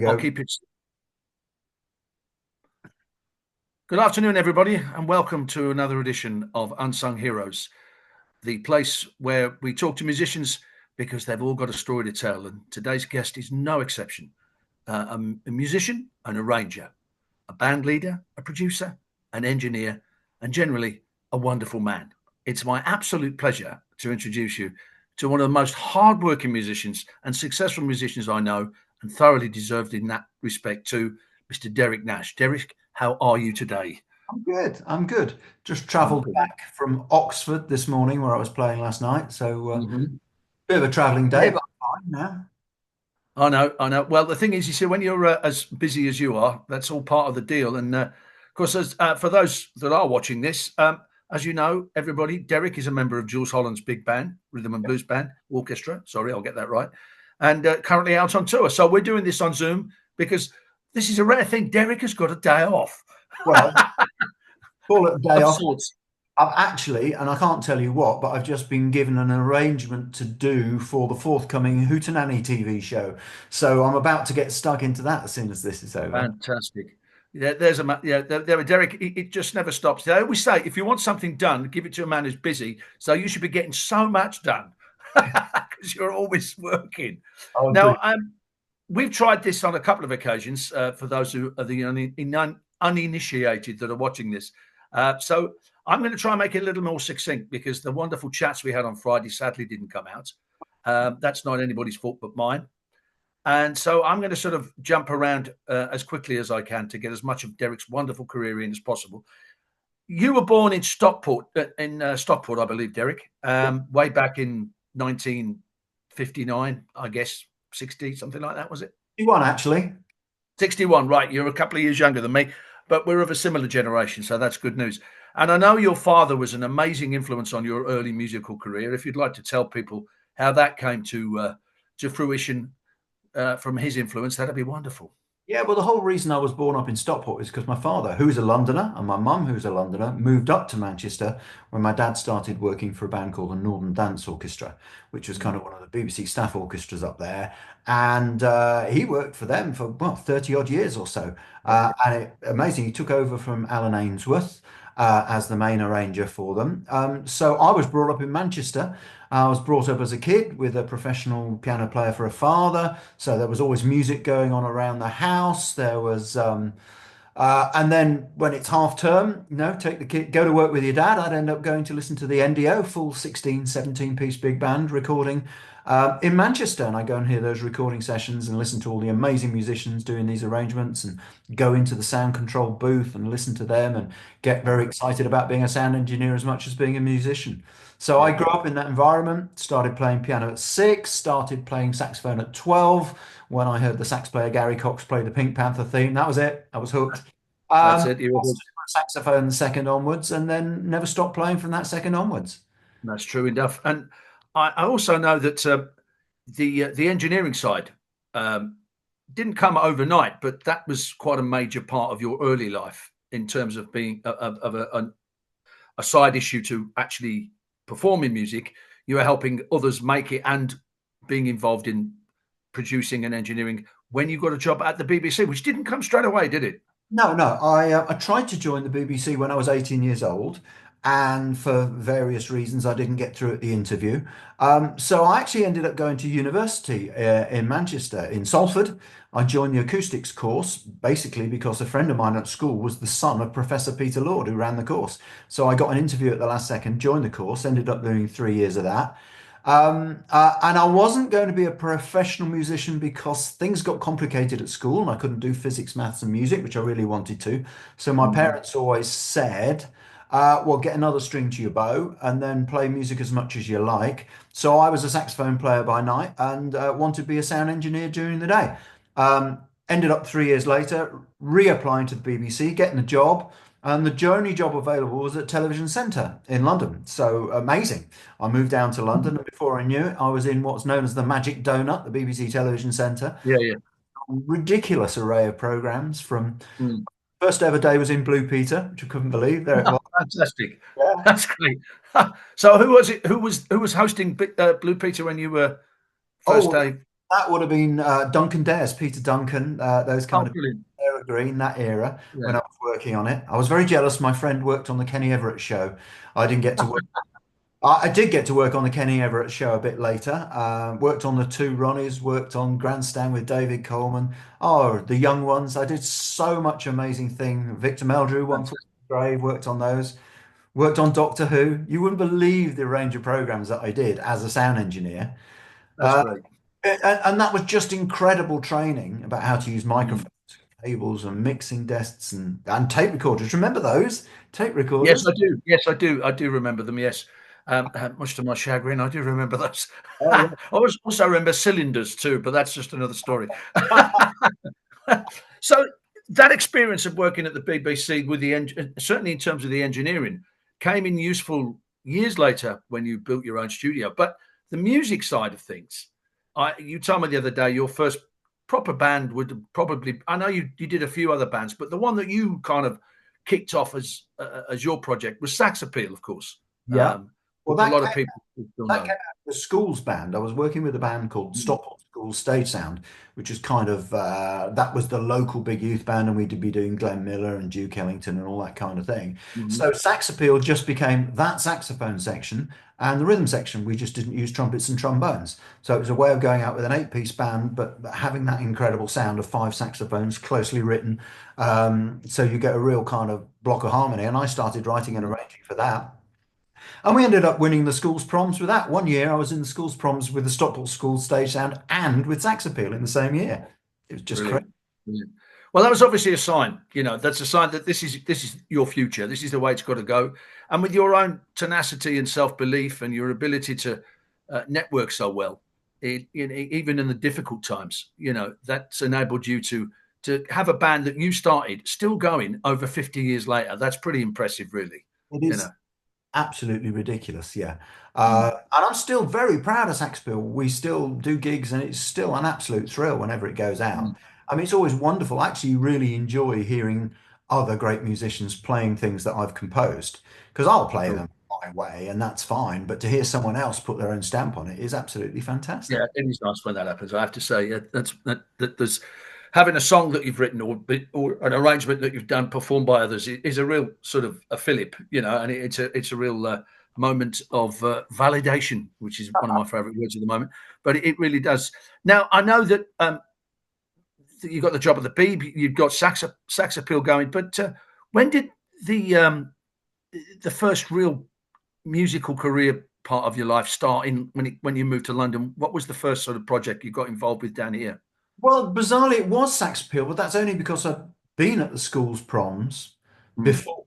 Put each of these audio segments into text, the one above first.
I'll Go. keep it. Good afternoon, everybody, and welcome to another edition of Unsung Heroes, the place where we talk to musicians because they've all got a story to tell. And today's guest is no exception. A musician, an arranger, a band leader, a producer, an engineer, and generally a wonderful man. It's my absolute pleasure to introduce you to one of the most hardworking musicians and successful musicians I know, and thoroughly deserved in that respect too, Mr. Derek Nash. Derek, how are you today? I'm good. I'm good. Just I'm travelled brilliant. back from Oxford this morning where I was playing last night. So Hmm. bit of a travelling day, Yeah, but I'm fine now. I know, I know. Well, the thing is, you see, when you're as busy as you are, that's all part of the deal. And of course, for those that are watching this, as you know, everybody, Derek is a member of Jules Holland's big band, rhythm and blues band, orchestra. Sorry, I'll get that right. And currently out on tour. So we're doing this on Zoom because this is a rare thing. Derek has got a day off Well, call it a day of off. sorts. I've actually, and I can't tell you what, but I've just been given an arrangement to do for the forthcoming Hootenanny TV show. So I'm about to get stuck into that as soon as this is over. Fantastic. Yeah, Derek. It just never stops. They always say, if you want something done, give it to a man who's busy. So you should be getting so much done because you're always working. Oh, Now, brilliant. we've tried this on a couple of occasions for those who are the uninitiated that are watching this. So I'm going to try and make it a little more succinct because the wonderful chats we had on Friday sadly didn't come out. That's not anybody's fault but mine. And so I'm going to sort of jump around as quickly as I can to get as much of Derek's wonderful career in as possible. You were born in Stockport, I believe, Derek, way back in 1959, I guess, 60, something like that, was it? You won, actually. 61, right. You're a couple of years younger than me, but we're of a similar generation, so that's good news. And I know your father was an amazing influence on your early musical career. If you'd like to tell people how that came to fruition from his influence, that'd be wonderful. Yeah, well, the whole reason I was born up in Stockport is because my father, who's a Londoner, and my mum, who's a Londoner, moved up to Manchester when my dad started working for a band called the Northern Dance Orchestra, which was kind Mm. of one of the BBC staff orchestras up there. And he worked for them for, well, 30 odd years or so. Amazing, he took over from Alan Ainsworth as the main arranger for them. So I was brought up in Manchester. I was brought up as a kid with a professional piano player for a father. So there was always music going on around the house. And then when it's half term, take the kid, go to work with your dad. I'd end up going to listen to the NDO, full 16, 17-piece big band recording in Manchester. And I go and hear those recording sessions and listen to all the amazing musicians doing these arrangements and go into the sound control booth and listen to them and get very excited about being a sound engineer as much as being a musician. So I Yeah. grew up in that environment, started playing piano at 6, started playing saxophone at 12. When I heard the sax player Gary Cox play the Pink Panther theme, that was it. I was hooked. That's it. I stuck with saxophone the second onwards and then never stopped playing from that second onwards. That's true enough. And I also know that the engineering side um, didn't come overnight, but that was quite a major part of your early life in terms of being of a side issue to actually performing music. You were helping others make it and being involved in producing and engineering when you got a job at the BBC, which didn't come straight away, did it? No, no. I tried to join the BBC when I was 18 years old, and for various reasons, I didn't get through at the interview. So I actually ended up going to university in Manchester, in Salford. I joined the acoustics course basically because a friend of mine at school was the son of Professor Peter Lord, who ran the course. So I got an interview at the last second, joined the course, ended up doing 3 years of that. And I wasn't going to be a professional musician because things got complicated at school and I couldn't do physics, maths, and music, which I really wanted to. So my Mhm. parents always said, well, get another string to your bow and then play music as much as you like. So I was a saxophone player by night and wanted to be a sound engineer during the day. Um, Ended up 3 years later, reapplying to the BBC, getting a job. And the only job available was at Television Centre in London. So amazing. I moved down to London, and before I knew it, I was in what's known as the Magic Donut, the BBC Television Centre. Yeah, yeah. Ridiculous array of programmes. From Mm. first ever day was in Blue Peter, which I couldn't believe. There it was. Fantastic. Yeah. That's great. So who was it? Who was hosting Blue Peter when you were first Oh, day? that would have been Duncan Dares, Peter Duncan, those Oh, kind of brilliant. Sarah Green, that era when Yeah. I was working on it. I was very jealous. My friend worked on the Kenny Everett show. I didn't get to work. I did get to work on the Kenny Everett show a bit later. Worked on the Two Ronnies, worked on Grandstand with David Coleman. Oh, the young ones. I did so much amazing thing. Victor Meldrew, One Foot in the Grave, worked on those. Worked on Doctor Who. You wouldn't believe the range of programs that I did as a sound engineer. That's Uh, great. and that was just incredible training about how to use Mm. microphones, cables, and mixing desks and tape recorders. Remember those tape Yes, recorders? I do. Yes, I do. I do remember them. Yes. Much to my chagrin, I do remember those. Oh, I also remember cylinders too, but that's just another story. yeah. So that experience of working at the BBC with certainly in terms of the engineering, came in useful years later when you built your own studio. But the music side of things, you told me the other day your first proper band would probably. I know you did a few other bands, but the one that you kind of kicked off as your project was Sax Appeal, of course, Yeah. Well, which a lot of people still that came know. out of the schools band. I was working with a band called Mm. Stockport School Stage Sound, which is kind of that was the local big youth band, and we'd be doing Glenn Miller and Duke Ellington and all that kind of thing. Mhm. So Sax Appeal just became that saxophone section, and the rhythm section we just didn't use trumpets and trombones. So it was a way of going out with an eight-piece band, but having that incredible sound of five saxophones closely written. So you get a real kind of block of harmony. And I started writing and Mm. arranging for that. And we ended up winning the school's proms with that. One year I was in the school's proms with the Stockport School Stage Sound and with Sax Appeal in the same year. It was just crazy. Brilliant. Brilliant. Well, that was obviously a sign. That's a sign that this is your future. This is the way it's got to go. And with your own tenacity and self belief and your ability to network so well, even in the difficult times, that's enabled you to have a band that you started still going over 50 years later. That's pretty impressive, really. It You is know. absolutely ridiculous, yeah. Mm. And I'm still very proud of Saxbill. We still do gigs, and it's still an absolute thrill whenever it goes out. Mm. I mean, it's always wonderful. I actually really enjoy hearing other great musicians playing things that I've composed because I'll play Cool. them my way, and that's fine. But to hear someone else put their own stamp on it is absolutely fantastic. Yeah, it is nice when that happens. I have to say, yeah, that there's having a song that you've written or an arrangement that you've done performed by others is a real sort of a fillip, and it's a real moment of validation, which is one of my favourite words at the moment. But it really does. Now I know that you got the job at the Beeb, you've got sax appeal going, but when did the um, the first real musical career part of your life start in when you moved to London? What was the first sort of project you got involved with down here? Well, bizarrely, it was Sax Peel, but that's only because I'd been at the school's proms Mm. before.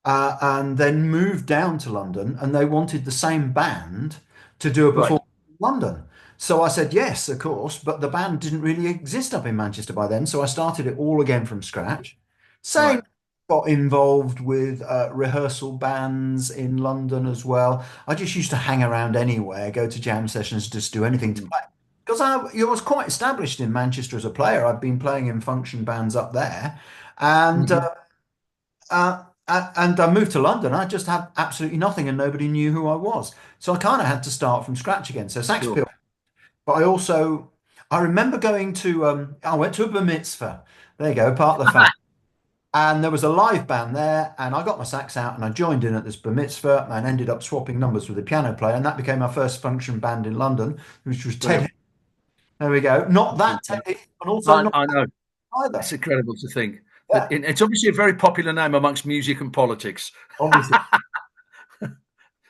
And then moved down to London, and they wanted the same band to do a Right, performance in London. So I said yes, of course, but the band didn't really exist up in Manchester by then. So I started it all again from scratch. Same, right. got involved with rehearsal bands in London as well. I just used to hang around anywhere, go to jam sessions, just do anything to Mm. play. Because I was quite established in Manchester as a player. I'd been playing in function bands up there. And Mhm. and I moved to London. I just had absolutely nothing, and nobody knew who I was. So I kind of had to start from scratch again. So Sax Sure. Pill. But I remember going to, I went to a bar mitzvah. There you go, part of the family. And there was a live band there, and I got my sax out and I joined in at this bar mitzvah and ended up swapping numbers with the piano player. And that became my first function band in London, which was Ted. Brilliant. Heath. There we go. Not that Ted, Heath, and also not I know. either. It's incredible to think that Yeah, it's obviously a very popular name amongst music and politics. obviously.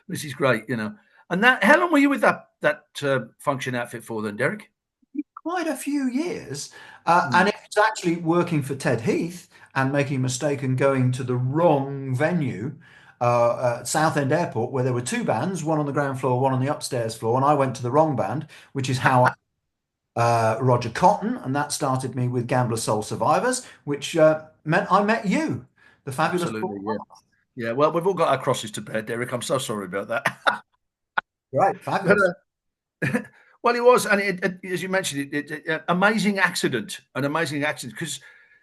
This is great. And how long were you with that function outfit for then, Derek? Quite a few years. And Mm. it was actually working for Ted Heath and making a mistake and going to the wrong venue at Southend Airport, where there were two bands, one on the ground floor, one on the upstairs floor. And I went to the wrong band, which is how Roger Cotton, and that started me with Gambler Soul Survivors, which meant I met you, the fabulous Absolutely, Paul. yeah. Yeah, well, we've all got our crosses to bear, Derek. I'm so sorry about that. Right, But, fabulous. well, it was, and as you mentioned, an amazing accident, because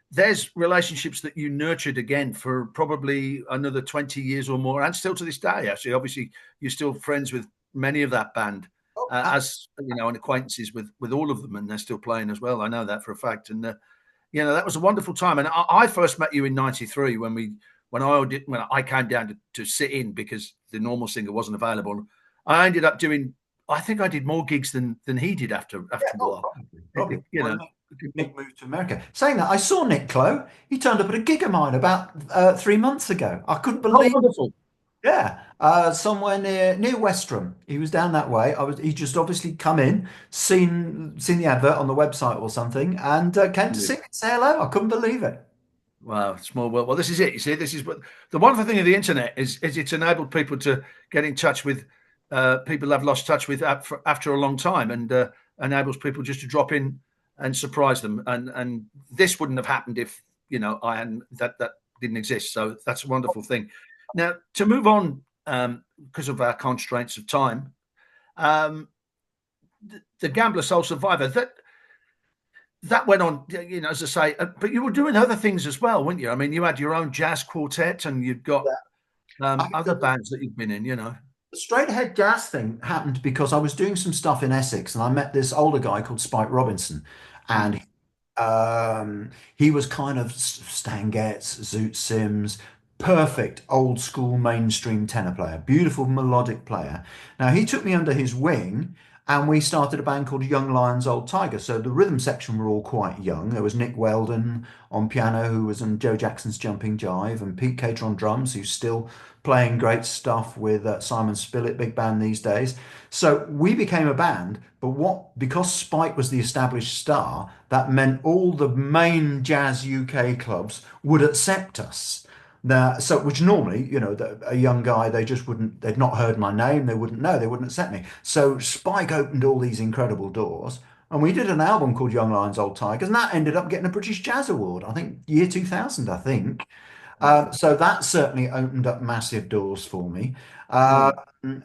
there's relationships that you nurtured again for probably another 20 years or more, and still to this day, actually. Obviously, you're still friends with many of that band. Oh, as you know, and acquaintances with all of them, and they're still playing as well. I know that for a fact, and you know, that was a wonderful time. And I first met you in '93 when I came down to sit in because the normal singer wasn't available. I ended up doing. I think I did more gigs than he did yeah, after a oh, while. probably, probably. You Well, know, Nick moved to America. Saying that, I saw Nick Clow. He turned up at a gig of mine about 3 months ago. I couldn't oh, believe. wonderful. Yeah, somewhere near Westram. He was down that way. He just obviously come in, seen the advert on the website or something, and came to sing and say hello. I couldn't believe it. Wow, small world. Well, this is it. You see, this is what the wonderful thing of the internet is it's enabled people to get in touch with people they've lost touch with after a long time, and enables people just to drop in and surprise them. And this wouldn't have happened if you know I hadn't that didn't exist. So that's a wonderful thing. Now to move on, because of our constraints of time, um, the Gambler Soul Survivor that went on, you know, as I say, but you were doing other things as well, weren't you? I mean, you had your own jazz quartet and you've got I, other bands that you've been in, you know. the straight ahead jazz thing happened because I was doing some stuff in Essex, and I met this older guy called Spike Robinson, and Mm. he was kind of Stan Getz, Zoot Sims, perfect old school mainstream tenor player, beautiful melodic player. Now he took me under his wing and we started a band called Young Lions, Old Tiger. So the rhythm section were all quite young. There was Nick Weldon on piano, who was on Joe Jackson's Jumping Jive, and Pete Cater on drums, who's still playing great stuff with Simon Spillett, big band these days. So we became a band, but because Spike was the established star, that meant all the main jazz UK clubs would accept us. Now, so which normally, you know, a young guy, they just wouldn't, they'd not heard my name, they wouldn't know, they wouldn't accept me. So Spike opened all these incredible doors. And we did an album called Young Lions, Old Tigers, and that ended up getting a British Jazz Award, I think, year 2000, I think. So that certainly opened up massive doors for me. Uh, Mm.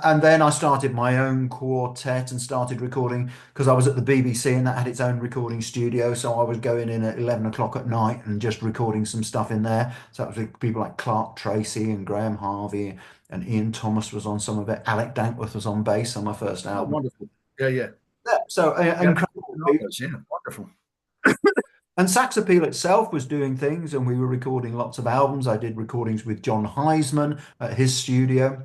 and then I started my own quartet and started recording because I was at the BBC and that had its own recording studio. So I was going in at 11 o'clock at night and just recording some stuff in there. So that was with people like Clark Tracy and Graham Harvey, and Ian Thomas was on some of it. Alec Dankworth was on bass on my first Oh, album. wonderful. Yeah, yeah. Yeah, so Yeah, incredible. yeah, wonderful. And Sax Appeal itself was doing things, and we were recording lots of albums. I did recordings with John Heisman at his studio.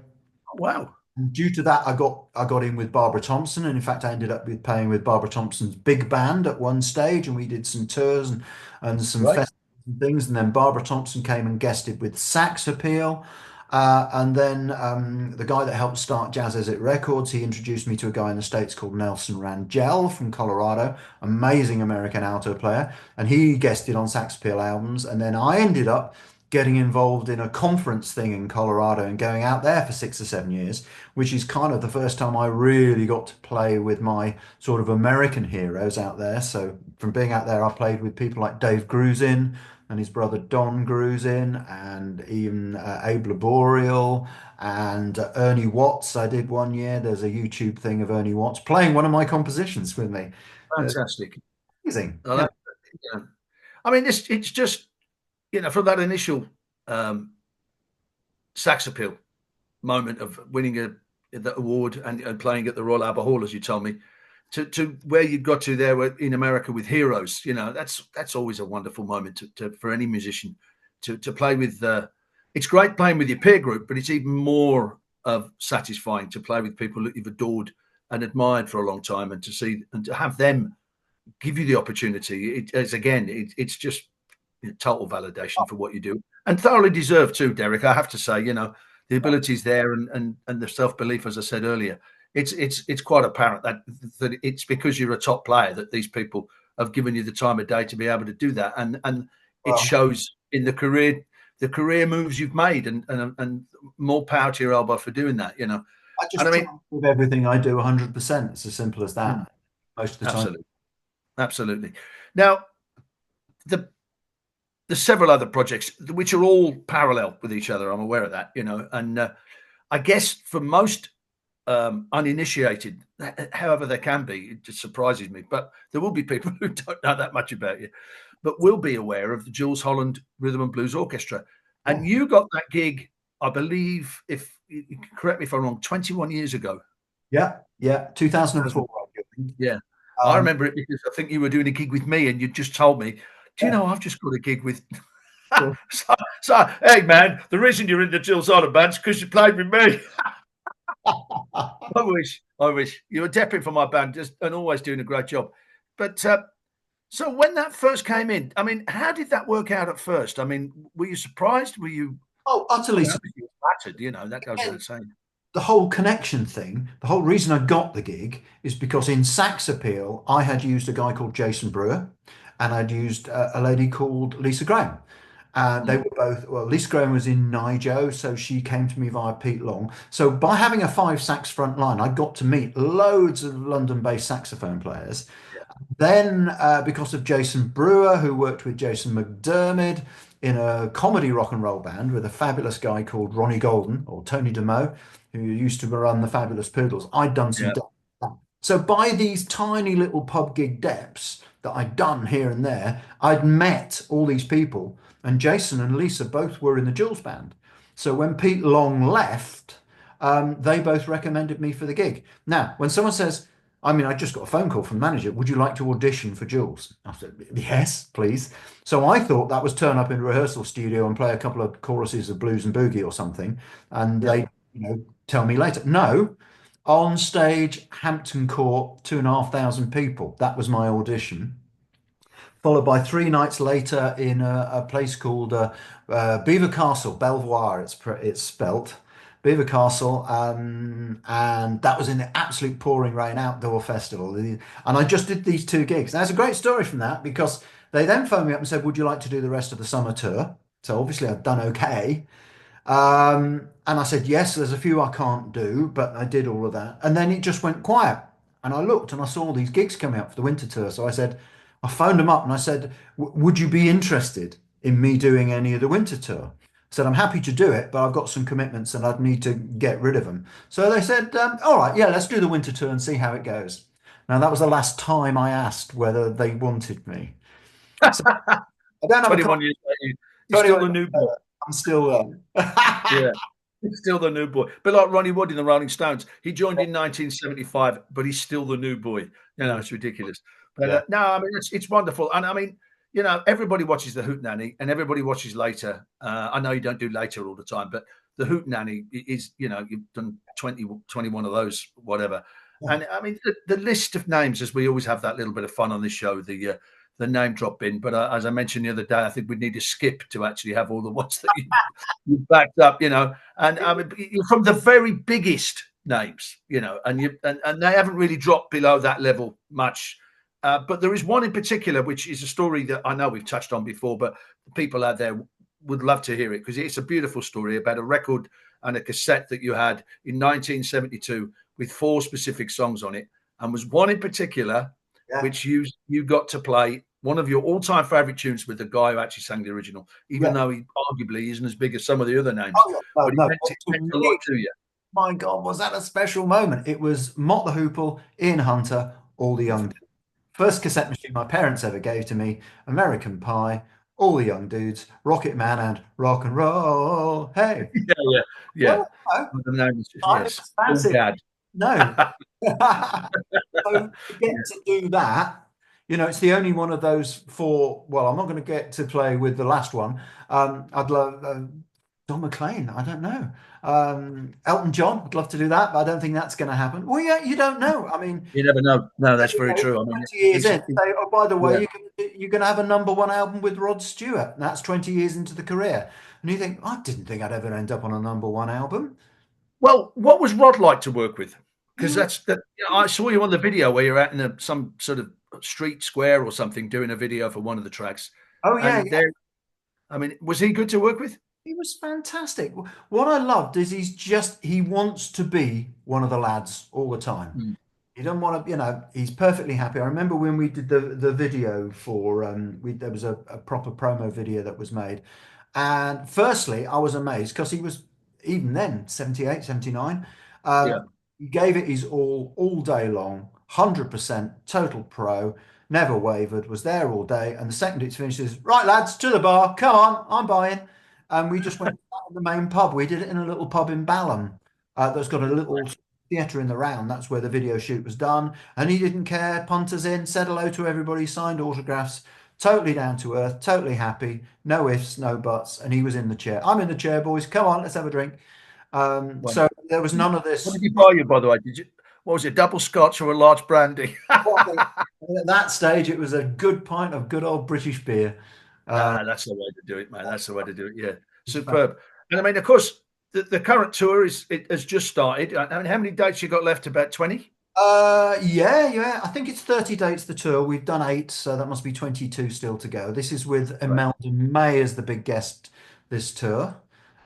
Oh, wow. And due to that, I got in with Barbara Thompson, and in fact, I ended up playing with Barbara Thompson's big band at one stage, and we did some tours and some Right. festivals and things. And then Barbara Thompson came and guested with Sax Appeal. And then the guy that helped start Jazz As It Records, he introduced me to a guy in the States called Nelson Rangel from Colorado, amazing American alto player, and he guested on Sax Appeal albums. And then I ended up getting involved in a conference thing in Colorado and going out there for 6 or 7 years, which is kind of the first time I really got to play with my sort of American heroes out there. So from being out there, I played with people like Dave Grusin and his brother Don Grusin, and even Abe Laboriel and Ernie Watts. I did one year. There's a YouTube thing of Ernie Watts playing one of my compositions with me. Uh, Fantastic. Amazing. I Yeah. like that. Yeah. I mean, it's just, you know, from that initial um, sax appeal moment of winning the award and playing at the Royal Albert Hall, as you told me, to where you got to there in America with Heroes. You know, that's always a wonderful moment for any musician to play with. It's great playing with your peer group, but it's even more satisfying to play with people that you've adored and admired for a long time, and to see and to have them give you the opportunity. It's just total validation for what you do, and thoroughly deserved too, Derek. I have to say, you know, the ability's there, and the self belief, as I said earlier, it's quite apparent that it's because you're a top player that these people have given you the time of day to be able to do that, and it Well, shows in the career moves you've made, and more power to your elbow for doing that, you know. I And just I try mean, and give everything I do 100%. It's as simple as mm, that most of the time. absolutely, absolutely. Now, the there's several other projects which are all parallel with each other. I'm aware of that, you know, and I guess for most uninitiated, however they can be, it just surprises me. But there will be people who don't know that much about you, but will be aware of the Jules Holland Rhythm and Blues Orchestra. Yeah. And you got that gig, I believe, if you can correct me if I'm wrong, 21 years ago. Yeah, yeah, 2004. 2000. I think. Yeah, I Um, remember it because I think you were doing a gig with me, and you just told me, "Do you yeah, know I've just got a gig with." sure. So, hey man, the reason you're in the Jill Silent band's because you played with me. I wish you were depping for my band, just and always doing a great job. But so when that first came in, I mean, how did that work out at first? I mean, were you surprised? Were you? Oh, I utterly. mean, obviously you were flattered. You know that goes without saying. The whole connection thing, the whole reason I got the gig is because in Sax Appeal, I had used a guy called Jason Brewer and I'd used a lady called Lisa Graham. They Mm. were both, well, Lisa Graham was in Nijo, so she came to me via Pete Long. So by having a five sax front line, I got to meet loads of London-based saxophone players. Then, because of Jason Brewer, who worked with Jason McDermott in a comedy rock and roll band with a fabulous guy called Ronnie Golden or Tony DeMoe, who used to run the Fabulous Poodles, I'd done some Yeah, depth. So by these tiny little pub gig depths that I'd done here and there, I'd met all these people, and Jason and Lisa both were in the Jules band. So when Pete Long left, they both recommended me for the gig. Now, when someone says, I mean, I just got a phone call from the manager. Would you like to audition for Jules? I said, yes, please. So I thought that was turn up in a rehearsal studio and play a couple of choruses of blues and boogie or something. And yeah. they, tell me later. No, on stage, Hampton Court, 2,500 people. That was my audition. Followed by 3 nights later in a place called Beaver Castle, Belvoir, it's spelt. Beaver Castle, and that was in the absolute pouring rain outdoor festival. And I just did these two gigs. Now, there's a great story from that because they then phoned me up and said, would you like to do the rest of the summer tour? So obviously I'd done okay. And I said, yes, there's a few I can't do, but I did all of that. And then it just went quiet. And I looked and I saw all these gigs coming up for the winter tour. So I said, I phoned them up and I said, would you be interested in me doing any of the winter tour? I said, I'm happy to do it, but I've got some commitments and I'd need to get rid of them. So they said, all right, yeah, let's do the winter tour and see how it goes. Now, that was the last time I asked whether they wanted me. So I don't have a 21 copy. years later, you're still Anyway, the new boy. I'm still there. Yeah. He's still the new boy. But like Ronnie Wood in the Rolling Stones, he joined in 1975, but he's still the new boy. You know, it's ridiculous. But Yeah. no, I mean, it's wonderful. And I mean, you know, everybody watches the Hoot Nanny and everybody watches later. I know you don't do later all the time, but the Hoot Nanny is, you know, you've done 20, 21 of those, whatever. And I mean, the list of names, as we always have that little bit of fun on this show, the name drop in. But as I mentioned the other day, I think we need to skip to actually have all the ones that you backed up, you know. And I mean, you're from the very biggest names, you know, and they haven't really dropped below that level much. But there is one in particular, which is a story that I know we've touched on before, but the people out there would love to hear it because it's a beautiful story about a record and a cassette that you had in 1972 with four specific songs on it, and was one in particular Yeah. which you got to play one of your all-time favorite tunes with the guy who actually sang the original, even Yeah. though he arguably isn't as big as some of the other names. Oh, yeah. No, But no. it To meant a lot me, to you. my God, was that a special moment? It was Mott the Hoople, Ian Hunter, All the Young. First cassette machine my parents ever gave to me, American Pie, All the Young Dudes, Rocket Man, and Rock and Roll. Hey. Yeah, yeah, yeah. Well, no, The name is just, I yes, was massive. Dad. No. So to get to do that, it's the only one of those four. Well, I'm not going to get to play with the last one. I'd love Don McLean. I don't know. Elton John. I'd love to do that, but I don't think that's going to happen. Well, yeah, you don't know. I mean, You never know. No, that's very true. I mean, 20 years in, it's say, oh, by the way, yeah. you're going to have a number one album with Rod Stewart. And that's 20 years into the career. And you think, I didn't think I'd ever end up on a number one album. Well, what was Rod like to work with? He Because was, that's that. You know, I saw you on the video where you're out in some sort of street square or something doing a video for one of the tracks, oh, yeah, and there. I mean, was he good to work with? he was fantastic. What I loved is he wants to be one of the lads all the time. Mm, He doesn't want to, he's perfectly happy. I remember when we did the video for there was a proper promo video that was made. And firstly, I was amazed because he was even then 78, 79. yeah. He gave it his all day long, 100% total pro, never wavered, was there all day. And the second it's finished is right, lads, to the bar. Come on, I'm buying. And we just went to the main pub. We did it in a little pub in Balham that's got a little Right. theatre in the round. That's where the video shoot was done. And he didn't care. Punters in, said hello to everybody, signed autographs, totally down to earth, totally happy. No ifs, no buts. And he was in the chair. I'm in the chair, boys. Come on, let's have a drink. Well, So there was none of what did this. he buy you, by the way? Did you? What was it? Double Scotch or a large brandy? Well, I think at that stage, it was a good pint of good old British beer. Uh, Ah, that's the way to do it, man. That's the way to do it. Yeah, superb. And I mean, of course, the current tour it has just started. I mean, how many dates you got left? About 20? yeah, yeah. I think it's 30 dates the tour. We've done eight, so that must be 22 still to go. This is with Right. Imelda May as the big guest this tour.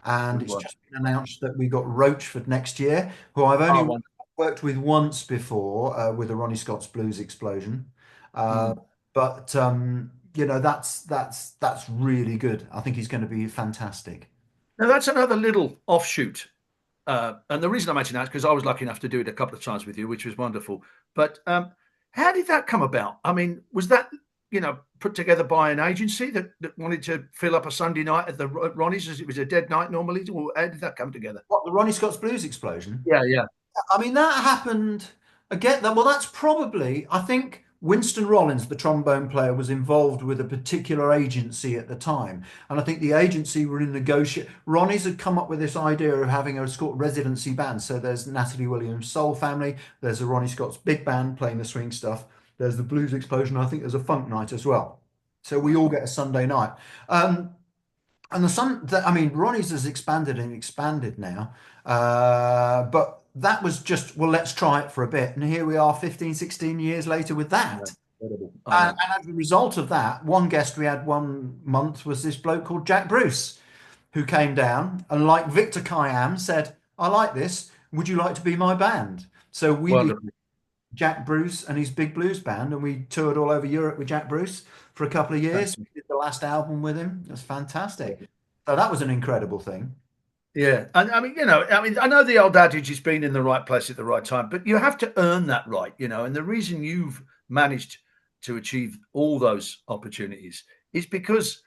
And Good it's one. just been announced that we got Roachford next year, who I've Oh, only one. worked with once before with the Ronnie Scott's Blues Explosion. Uh, Mm. but that's really good. I think he's going to be fantastic. Now, that's another little offshoot. And the reason I mention that is because I was lucky enough to do it a couple of times with you, which was wonderful. But how did that come about? I mean, was that put together by an agency that wanted to fill up a Sunday night at the Ronnie's as it was a dead night normally, or how did that come together? What, the Ronnie Scott's Blues Explosion? Yeah, yeah, I mean, that happened again. Well, that's probably, I think Winston Rollins, the trombone player, was involved with a particular agency at the time. And I think the agency were in negotiate. Ronnie's had come up with this idea of having a Scott residency band. So there's Natalie Williams' Soul Family, there's the Ronnie Scott's big band playing the swing stuff, there's the Blues Explosion. I think there's a funk night as well. So we all get a Sunday night. Um, and I mean, Ronnie's has expanded and expanded now. But that was just, well, let's try it for a bit. And here we are 15, 16 years later with yeah. that. Incredible. I And, know. and as a result of that, one guest we had one month was this bloke called Jack Bruce, who came down and, like Victor Kayam, said, I like this. Would you like to be my band? So we became Wonderful. Jack Bruce and his big blues band, and we toured all over Europe with Jack Bruce for a couple of years. We did the last album with him. It was fantastic. So that was an incredible thing. Yeah, and I mean, I mean, I know the old adage is being in the right place at the right time, but you have to earn that right, And the reason you've managed to achieve all those opportunities is because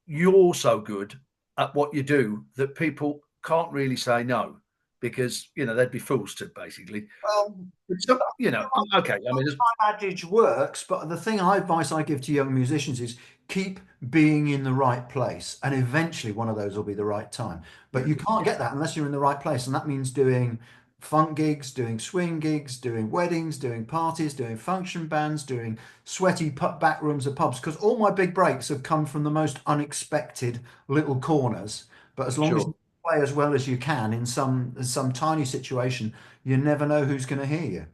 you're so good at what you do that people can't really say no, because they'd be fools to basically. Well, So, okay. I mean, adage works, but the advice I give to young musicians is keep being in the right place, and eventually one of those will be the right time. But you can't get that unless you're in the right place, and that means doing funk gigs, doing swing gigs, doing weddings, doing parties, doing function bands, doing sweaty back rooms of pubs. Because all my big breaks have come from the most unexpected little corners. But as long as sure. you play as well as you can in some tiny situation, you never know who's going to hear you.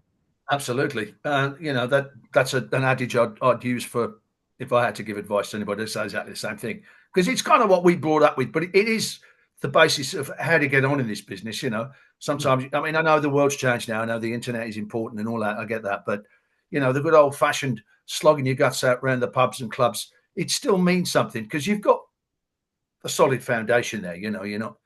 Absolutely. That's an adage I'd use for if I had to give advice to anybody to say exactly the same thing. Because it's kind of what we brought up with, but it is the basis of how to get on in this business. Sometimes, I mean, I know the world's changed now. I know the internet is important and all that. I get that. But, the good old fashioned slogging your guts out around the pubs and clubs, it still means something because you've got a solid foundation there. You're not,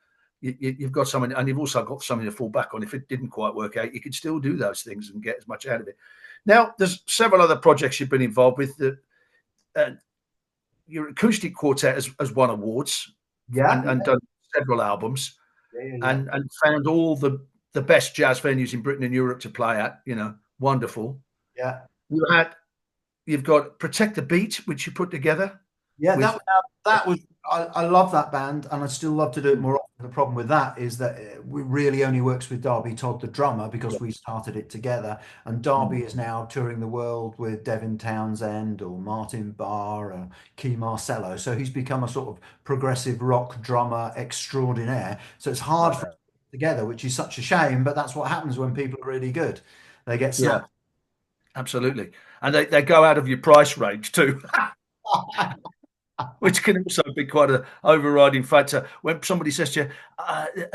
you've got something, and you've also got something to fall back on. If it didn't quite work out, you could still do those things and get as much out of it. Now, there's several other projects you've been involved with. Uh, your acoustic quartet has won awards Yeah, and done several albums yeah, yeah, yeah. and found all the best jazz venues in Britain and Europe to play at. Wonderful. Yeah. You had you've got Protect the Beat, which you put together Yeah, with. that was I love that band and I still love to do it more often. The problem with that is that it really only works with Darby Todd, the drummer, because we started it together. And Darby is now touring the world with Devin Townsend or Martin Barr or Key Marcello. So he's become a sort of progressive rock drummer extraordinaire. So it's hard for us to put together, which is such a shame, but that's what happens when people are really good. They get Yeah, snapped. absolutely. And they go out of your price range too. Which can also be quite an overriding factor when somebody says to you,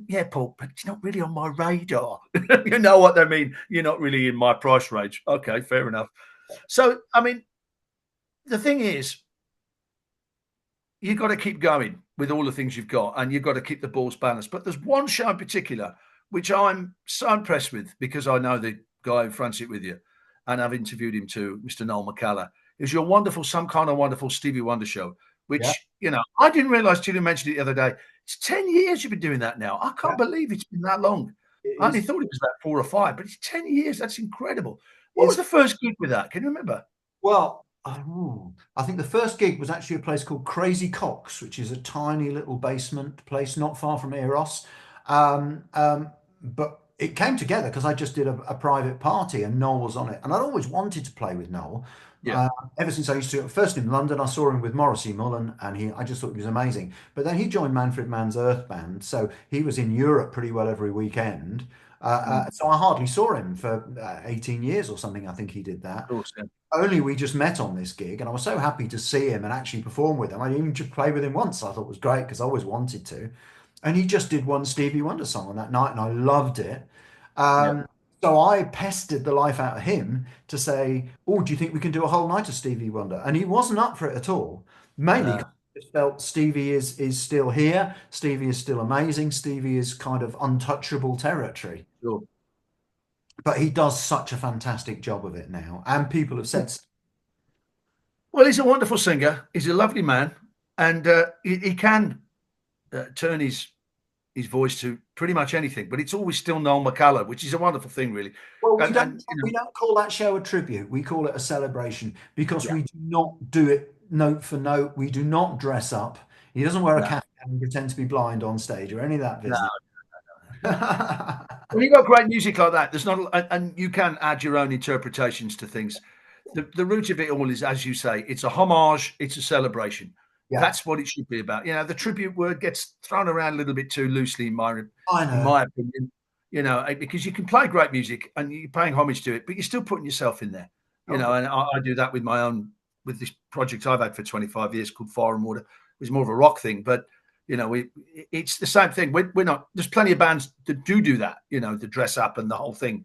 "Yeah, Paul, but you're not really on my radar." You know what they mean? You're not really in my price range. Okay, fair enough. So, I mean, the thing is, you've got to keep going with all the things you've got, and you've got to keep the balls balanced. But there's one show in particular which I'm so impressed with because I know the guy who fronts it with you, and I've interviewed him too, Mr. Noel McCullough. Is your wonderful, some kind of wonderful Stevie Wonder show, Yeah, which I didn't realize till you mentioned it the other day. It's 10 years you've been doing that now. I yeah. can't believe it's been that long. I only It's thought it was about 4 or 5, but it's 10 years. That's incredible. What was it's the first gig with that? Can you remember? Well, I think the first gig was actually a place called Crazy COX, which is a tiny little basement place not far from Eros. But it came together because I just did a private party and Noel was on it. And I'd always wanted to play with Noel. Yeah. Uh, Ever since I used to, first in London, I saw him with Morrissey Mullen and I just thought he was amazing. But then he joined Manfred Mann's Earth Band. So he was in Europe pretty well every weekend. Mm, So I hardly saw him for 18 years or something. I think he did of that. course. Yeah. Only we just met on this gig, and I was so happy to see him and actually perform with him. I even just played with him once. I thought it was great because I always wanted to. And he just did one Stevie Wonder song on that night, and I loved it. Yeah. Um, so I pestered the life out of him to say, "Oh, do you think we can do a whole night of Stevie Wonder?" And he wasn't up for it at all. Mainly Uh, because I just felt Stevie is still here. Stevie is still amazing. Stevie is kind of untouchable territory. sure. But he does such a fantastic job of it now, and people have said. Well, he's a wonderful singer. He's a lovely man, and he can turn his voice to pretty much anything. But it's always still Noel McCullough, which is a wonderful thing, really. Well, And you we know, don't call that show a tribute. We call it a celebration because yeah, we do not do it note for note. We do not dress up. He doesn't wear a no, caftan and pretend to be blind on stage or any of that no. business. When you got great music like that, there's not, and you can add your own interpretations to things. The root of it all is, as you say, it's a homage, it's a celebration. Yeah, That's what it should be about. The tribute word gets thrown around a little bit too loosely, I in know. my opinion. Because you can play great music and you're paying homage to it, but you're still putting yourself in there. Oh, God. And I do that with this project I've had for 25 years called Fire and Water. It was more of a rock thing, but it's the same thing. We're not. There's plenty of bands that do that. The dress up and the whole thing,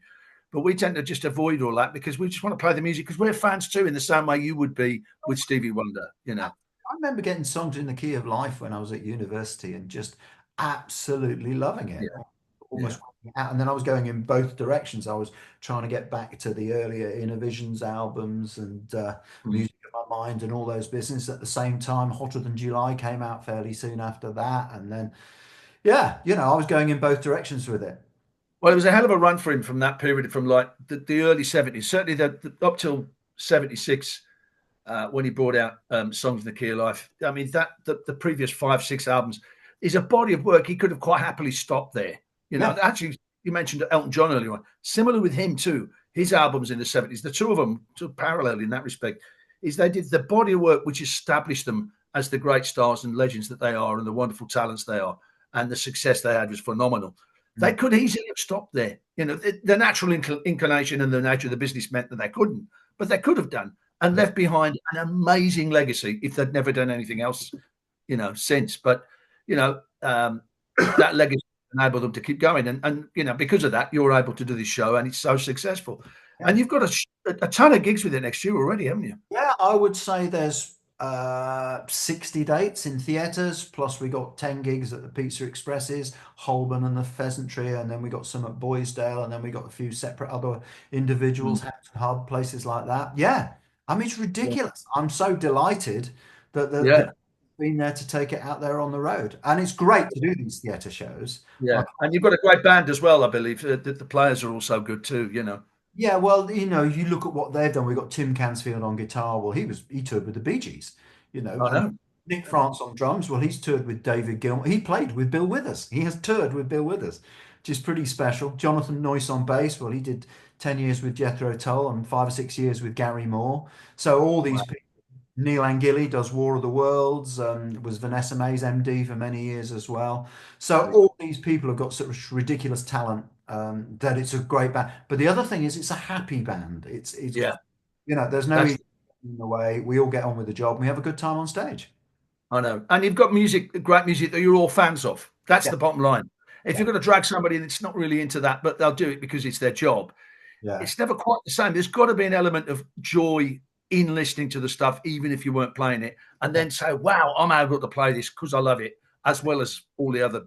but we tend to just avoid all that because we just want to play the music because we're fans too, in the same way you would be with Stevie Wonder. I remember getting songs in the key of life when I was at university and just absolutely loving Yeah, it. yeah, Almost working out. And then I was going in both directions. I was trying to get back to the earlier Innovisions albums and mm. Music of My Mind and all those business. At the same time, Hotter Than July came out fairly soon after that. And then, yeah, I was going in both directions with it. Well, it was a hell of a run for him from that period, from like the early '70s, certainly up till '76. When he brought out Songs in the Key of Life. I mean, the previous 5, 6 albums is a body of work he could have quite happily stopped there. Yeah. Actually, you mentioned Elton John earlier on. Similar with him too. His albums in the '70s, the two of them, sort of parallel in that respect, is they did the body of work which established them as the great stars and legends that they are, and the wonderful talents they are, and the success they had was phenomenal. They Mm. could easily have stopped there. The natural inclination and the nature of the business meant that they couldn't, but they could have done and Yeah. left behind an amazing legacy if they'd never done anything else, since. But that legacy enabled them to keep going, and because of that, you're able to do this show, and it's so successful. Yeah. And you've got a ton of gigs with it next year already, haven't you? Yeah, I would say there's 60 dates in theatres, plus we got 10 gigs at the Pizza Expresses, Holborn and the Pheasantry, and then we got some at Boysdale, and then we got a few separate other individuals, Mm. Hampton Hub, places like that. Yeah, I mean, it's Yeah, ridiculous. I'm so delighted that the yeah, been there to take it out there on the road. And it's great to do these theatre shows. yeah. Like, And you've got a great band as well, I believe. The players are also good too. yeah, well, you look at what they've done. We've got Tim Cansfield on guitar. Well, he toured with the Bee Gees, I and know. Nick France on drums. Well, he's toured with David Gilmour. He played with Bill Withers. He has toured with Bill Withers, which is pretty special. Jonathan Noyce on bass. Well, he did 10 years with Jethro Tull and 5 or 6 years with Gary Moore. So all these people. Neil Angilly does War of the Worlds, was Vanessa May's MD for many years as well. So all these people have got such ridiculous talent that it's a great band. But the other thing is it's a happy band. It's Yeah, there's no that's ego in the way. We all get on with the job and we have a good time on stage. I know. And you've got great music that you're all fans of. That's Yeah, the bottom line. If yeah, you're going to drag somebody that's not really into that, but they'll do it because it's their job, yeah, it's never quite the same. There's got to be an element of joy in listening to the stuff, even if you weren't playing it, and yeah, then say, wow, I'm able to play this because I love it, as well as all the other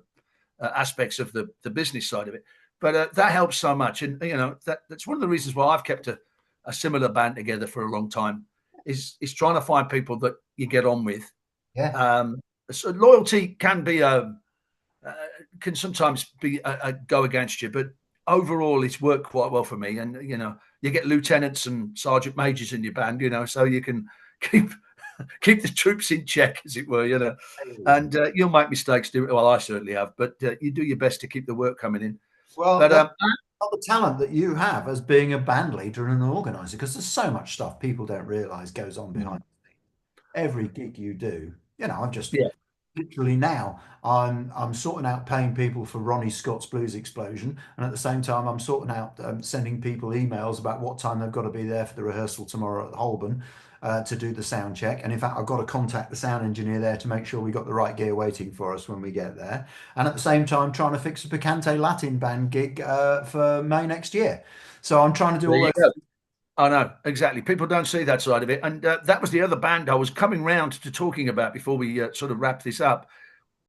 aspects of the business side of it. But that helps so much. And, that's one of the reasons why I've kept a similar band together for a long time is trying to find people that you get on with. yeah, um, so loyalty can sometimes be a go against you, but overall, it's worked quite well for me. And you get lieutenants and sergeant majors in your band, so you can keep keep the troops in check, as it were. And you'll make mistakes. Well, I certainly have, but you do your best to keep the work coming in. Well, But that's not the talent that you have as being a band leader and an organizer, because there's so much stuff people don't realize goes on behind every gig you do. I'm just yeah, literally now I'm sorting out paying people for Ronnie Scott's Blues Explosion, and at the same time I'm sorting out sending people emails about what time they've got to be there for the rehearsal tomorrow at Holborn to do the sound check. And in fact, I've got to contact the sound engineer there to make sure we got the right gear waiting for us when we get there. And at the same time, trying to fix a Picante Latin band gig for May next year. So I'm trying to do there all you those. go. I know, exactly. People don't see that side of it. And that was the other band I was coming round to talking about before we sort of wrap this up.